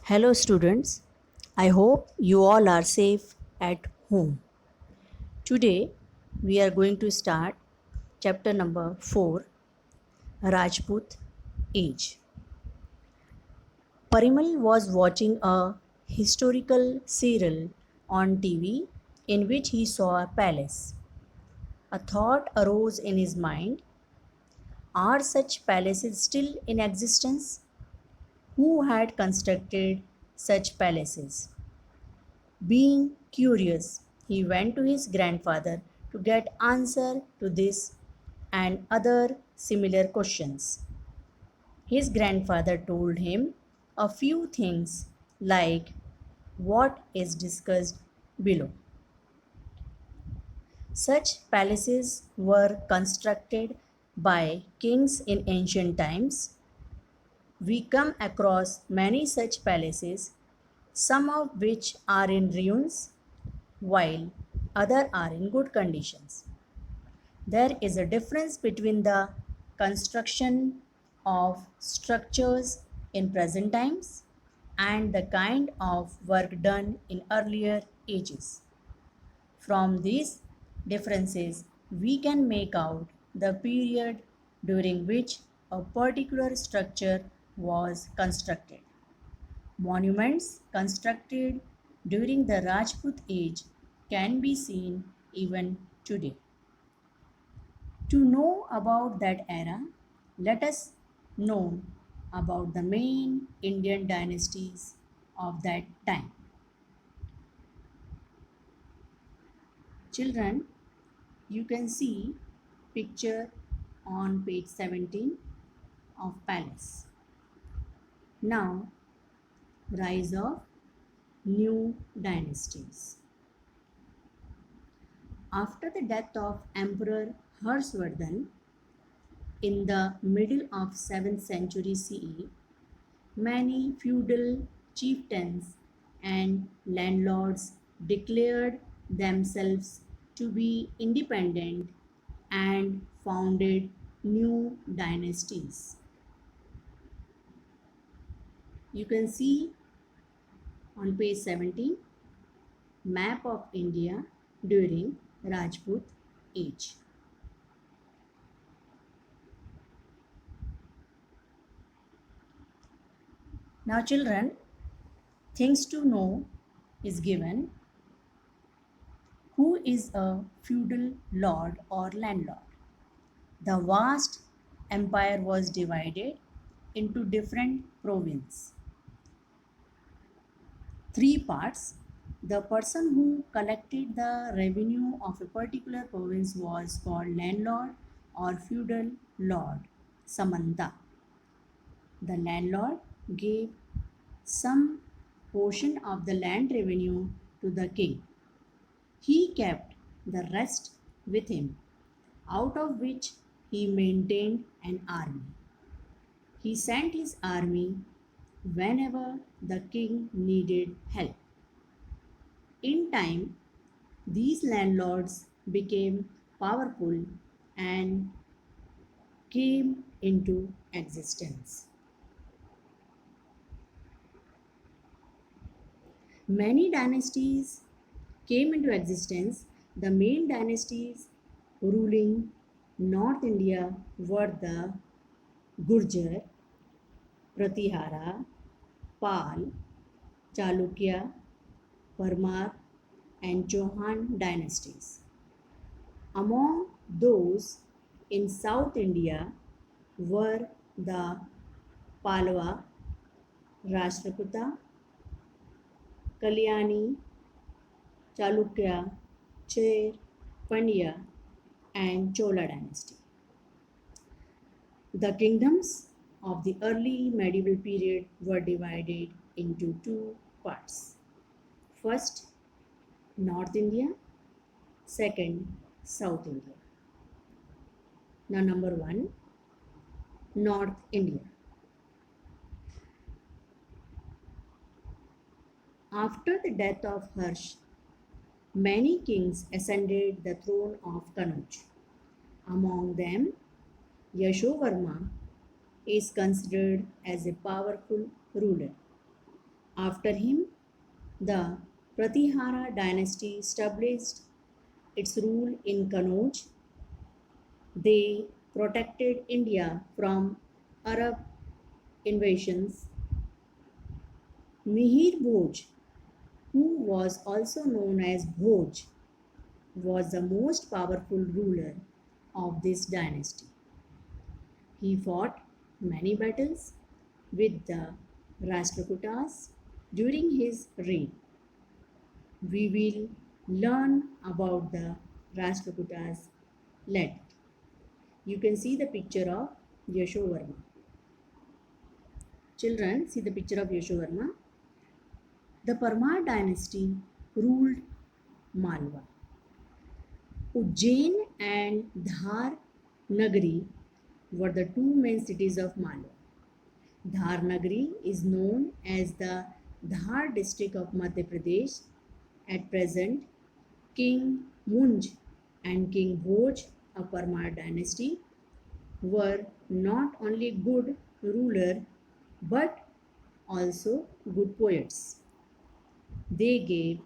Hello, students. I hope you all are safe at home. Today, we are going to start chapter number 4, Rajput Age. Parimal was watching a historical serial on TV in which he saw a palace. A thought arose in his mind. Are such palaces still in existence? Who had constructed such palaces? Being curious, he went to his grandfather to get answer to this and other similar questions. His grandfather told him a few things like what is discussed below. Such palaces were constructed by kings in ancient times. We come across many such palaces, some of which are in ruins while other are in good conditions. There is a difference between the construction of structures in present times and the kind of work done in earlier ages. From these differences, we can make out the period during which a particular structure was constructed. Monuments constructed during the Rajput age can be seen even today. To know about that era, let us know about the main Indian dynasties of that time. Children, you can see picture on page 17 of palace. Now, rise of new dynasties. After the death of Emperor Harshvardhan in the middle of 7th century CE, many feudal chieftains and landlords declared themselves to be independent and founded new dynasties. You can see on page 17 map of India during Rajput age. Now children, things to know is given. Who is a feudal lord or landlord? The vast empire was divided into different provinces. Three parts. The person who collected the revenue of a particular province was called landlord or feudal lord, Samanta. The landlord gave some portion of the land revenue to the king. He kept the rest with him, out of which he maintained an army. He sent his army whenever the king needed help. In time, these landlords became powerful and came into existence. Many dynasties came into existence. The main dynasties ruling North India were the Gurjar, Pratihara, Pal, Chalukya, Parmar, and Chauhan dynasties. Among those in South India were the Palwa, Rashtrakuta, Kalyani, Chalukya, Chair, Pandya, and Chola dynasty. The kingdoms of the early medieval period were divided into two parts. First, North India, second, South India. Now, number one, North India. After the death of Harsh, many kings ascended the throne of Kanuj. Among them, Yashovarma is considered as a powerful ruler. After him, the Pratihara dynasty established its rule in Kannauj. They protected India from Arab invasions. Mihir Bhoj, who was also known as Bhoj, was the most powerful ruler of this dynasty. He fought many battles with the Rashtrakutas during his reign. We will learn about the Rashtrakutas later. You can see the picture of Yashovarma. Children, see the picture of Yashovarma. The Parmar dynasty ruled Malwa. Ujjain and Dhar Nagari were the two main cities of Malwa. Dhar Nagari is known as the Dhar district of Madhya Pradesh. At present, King Munj and King Bhoj of Parmar dynasty were not only good ruler but also good poets. They gave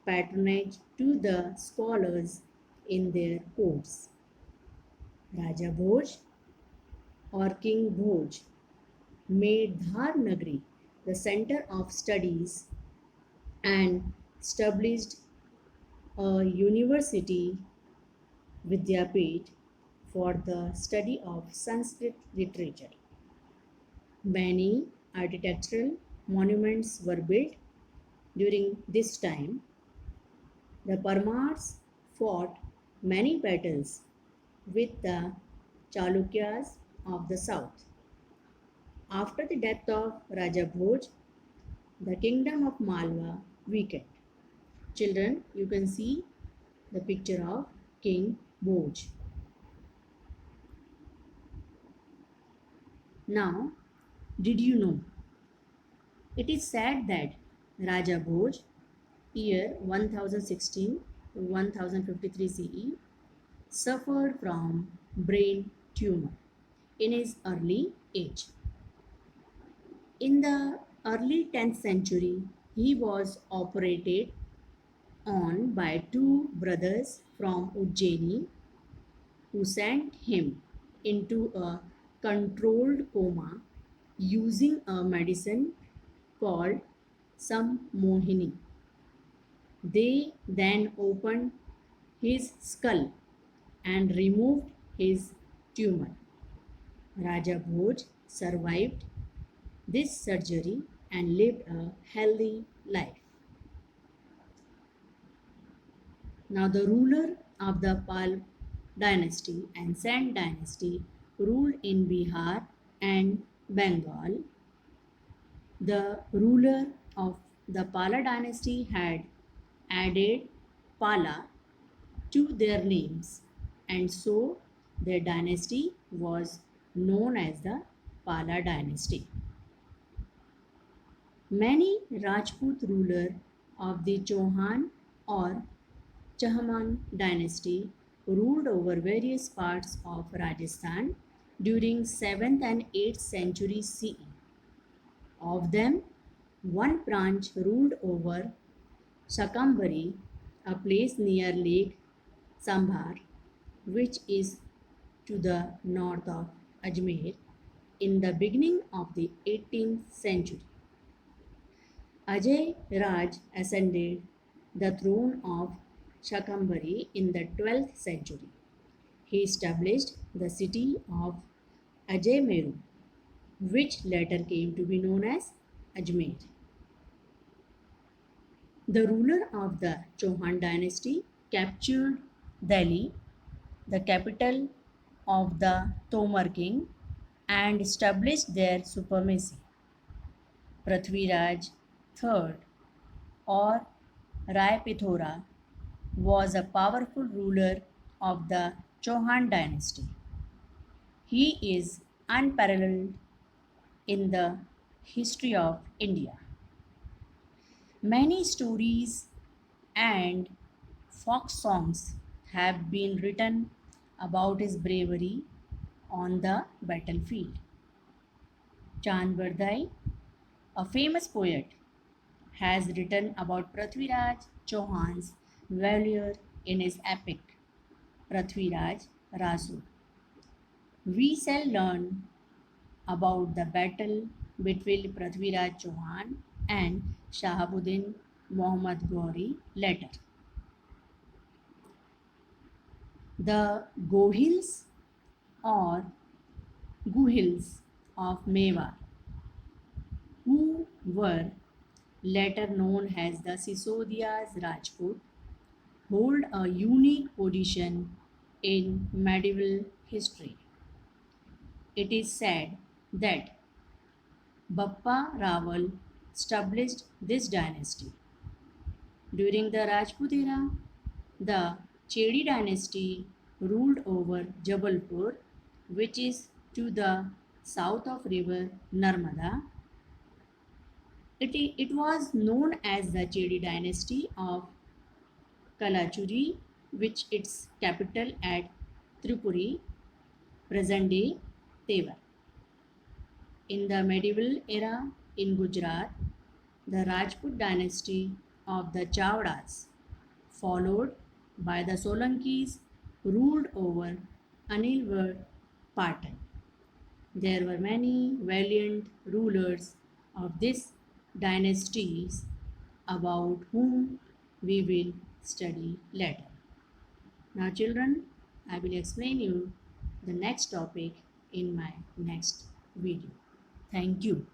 patronage to the scholars in their courts. Raja Bhoj or King Bhoj made Dhar Nagari the center of studies and established a university, Vidyapith, for the study of Sanskrit literature. Many architectural monuments were built during this time. The Parmars fought many battles with the Chalukyas of the south. After the death of Raja Bhoj, the kingdom of Malwa weakened. Children, you can see the picture of King Bhoj. Now, did you know? It is said that Raja Bhoj, year 1016 to 1053 CE, suffered from brain tumor in his early age. In the early 10th century, he was operated on by two brothers from Ujjaini who sent him into a controlled coma using a medicine called Sammohini. They then opened his skull and removed his tumor. Raja Bhoj survived this surgery and lived a healthy life. Now, the ruler of the Pal dynasty and Sen dynasty ruled in Bihar and Bengal. The ruler of the Pala dynasty had added Pala to their names, and so their dynasty was known as the Pala dynasty. Many Rajput rulers of the Chauhan or Chahman dynasty ruled over various parts of Rajasthan during 7th and 8th century CE. Of them, one branch ruled over Shakambari, a place near Lake Sambhar, which is to the north of Ajmer, in the beginning of the 18th century. Ajay Raj ascended the throne of Shakambari in the 12th century. He established the city of Ajaymeru, which later came to be known as Ajmer. The ruler of the Chauhan dynasty captured Delhi, the capital of the Tomar king, and established their supremacy. Prithviraj III or Rai Pithora was a powerful ruler of the Chauhan dynasty. He is unparalleled in the history of India. Many stories and folk songs have been written about his bravery on the battlefield. Chand Bardai, a famous poet, has written about Prithviraj Chauhan's valor in his epic Prithviraj Rasu. We shall learn about the battle between Prithviraj Chauhan and Shahabuddin Muhammad Ghori later. The Gohils or Guhils of Mewar, who were later known as the Sisodiya's Rajput, hold a unique position in medieval history. It is said that Bappa Rawal established this dynasty. During the Rajput era, the Chedi dynasty ruled over Jabalpur, which is to the south of river Narmada. It was known as the Chedi dynasty of Kalachuri, which its capital at Tripuri, present day Tevar. In the medieval era in Gujarat, the Rajput dynasty of the Chavdas, followed by the Solankis, ruled over Anilwar Patan. There were many valiant rulers of these dynasties about whom we will study later. Now, children, I will explain you the next topic in my next video. Thank you.